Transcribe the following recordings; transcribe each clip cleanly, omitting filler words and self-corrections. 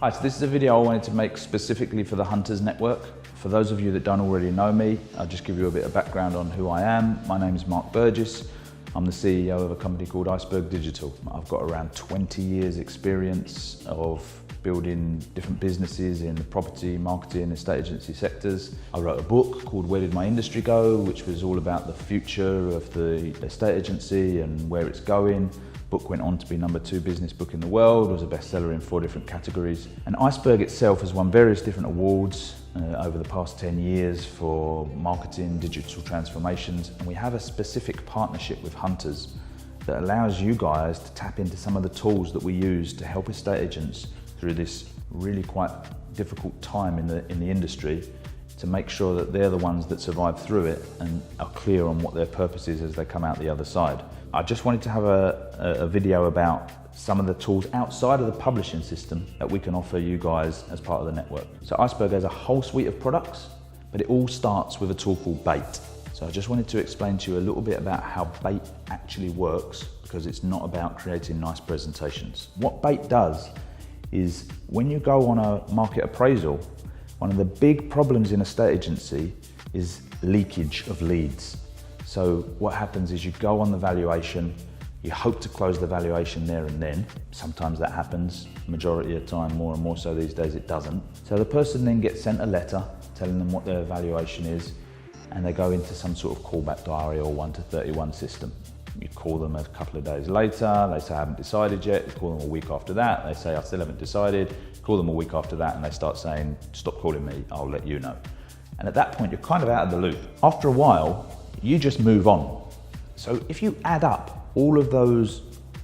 Hi, so this is a video I wanted to make specifically for the Hunters Network. For those of you that don't already know me, I'll just give you a bit of background on who I am. My name is Mark Burgess. I'm the CEO of a company called Iceberg Digital. I've got around 20 years experience of building different businesses in the property, marketing, estate agency sectors. I wrote a book called Where Did My Industry Go?, which was all about the future of the estate agency and where it's going. Book went on to be #2 business book in the world, was a bestseller in 4 different categories. And Iceberg itself has won various different awards over the past 10 years for marketing, digital transformations. And we have a specific partnership with Hunters that allows you guys to tap into some of the tools that we use to help estate agents through this really quite difficult time in the industry, to make sure that they're the ones that survive through it and are clear on what their purpose is as they come out the other side. I just wanted to have a video about some of the tools outside of the publishing system that we can offer you guys as part of the network. So Iceberg has a whole suite of products, but it all starts with a tool called Bait. So I just wanted to explain to you a little bit about how Bait actually works, because it's not about creating nice presentations. What Bait does is, when you go on a market appraisal, one of the big problems in a estate agency is leakage of leads. So what happens is you go on the valuation, you hope to close the valuation there and then. Sometimes that happens, majority of the time, more and more so these days it doesn't. So the person then gets sent a letter telling them what their valuation is, and they go into some sort of callback diary or 1 to 31 system. You call them a couple of days later, they say, I haven't decided yet. You call them a week after that, they say, I still haven't decided. Call them a week after that and they start saying, stop calling me, I'll let you know. And at that point, you're kind of out of the loop. After a while, you just move on. So if you add up all of those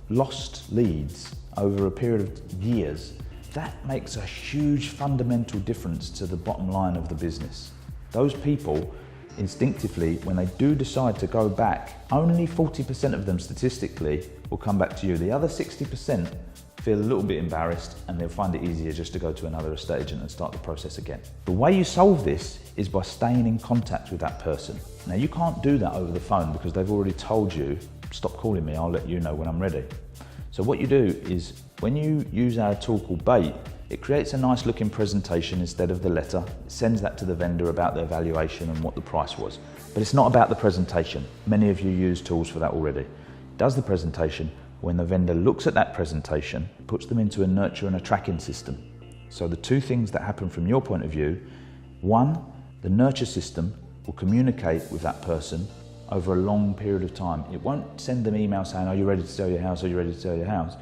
lost leads over a period of years, that makes a huge fundamental difference to the bottom line of the business. Those people, instinctively, when they do decide to go back, only 40% of them statistically will come back to you. The other 60% feel a little bit embarrassed and they'll find it easier just to go to another estate agent and start the process again. The way you solve this is by staying in contact with that person. Now, you can't do that over the phone because they've already told you, stop calling me, I'll let you know when I'm ready. So what you do is, when you use our tool called Bait, it creates a nice looking presentation instead of the letter. It sends that to the vendor about their valuation and what the price was. But it's not about the presentation. Many of you use tools for that already. It does the presentation. When the vendor looks at that presentation, it puts them into a nurture and a tracking system. So the 2 things that happen from your point of view: 1, the nurture system will communicate with that person over a long period of time. It won't send them emails saying, are you ready to sell your house? Are you ready to sell your house?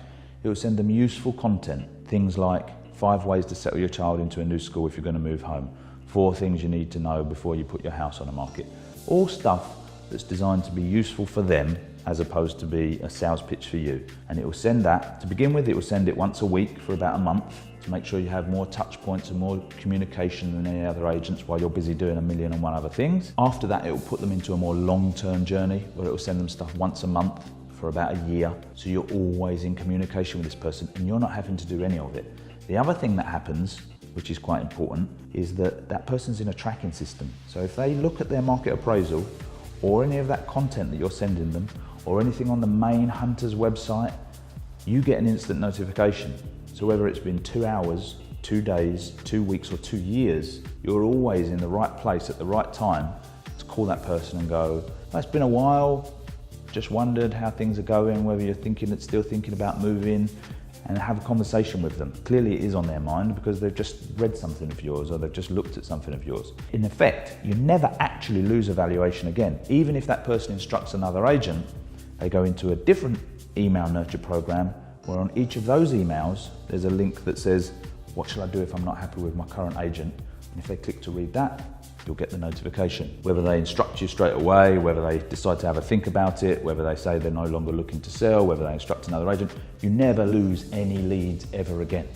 It will send them useful content. Things like 5 ways to settle your child into a new school if you're going to move home. 4 things you need to know before you put your house on the market. All stuff that's designed to be useful for them, as opposed to be a sales pitch for you. And it will send that, to begin with, it will send it once a week for about a month to make sure you have more touch points and more communication than any other agents while you're busy doing 1,000,001 other things. After that, it will put them into a more long-term journey where it will send them stuff once a month for about a year. So you're always in communication with this person and you're not having to do any of it. The other thing that happens, which is quite important, is that that person's in a tracking system. So if they look at their market appraisal or any of that content that you're sending them, or anything on the main Hunters website, you get an instant notification. So whether it's been 2 hours, 2 days, 2 weeks, or 2 years, you're always in the right place at the right time to call that person and go, oh, it's been a while, just wondered how things are going, whether you're still thinking about moving, and have a conversation with them. Clearly it is on their mind because they've just read something of yours or they've just looked at something of yours. In effect, you never actually lose a valuation again. Even if that person instructs another agent, they go into a different email nurture program where on each of those emails, there's a link that says, what shall I do if I'm not happy with my current agent? And if they click to read that, you'll get the notification. Whether they instruct you straight away, whether they decide to have a think about it, whether they say they're no longer looking to sell, whether they instruct another agent, you never lose any leads ever again.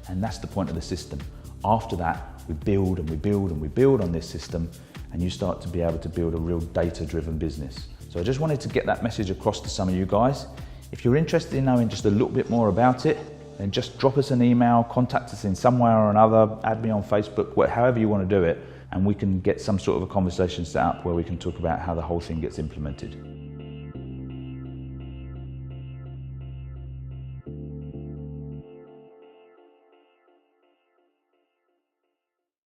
And that's the point of the system. After that, we build and we build and we build on this system, and you start to be able to build a real data-driven business. So I just wanted to get that message across to some of you guys. If you're interested in knowing just a little bit more about it, then just drop us an email, contact us in some way or another, add me on Facebook, however you want to do it, and we can get some sort of a conversation set up where we can talk about how the whole thing gets implemented.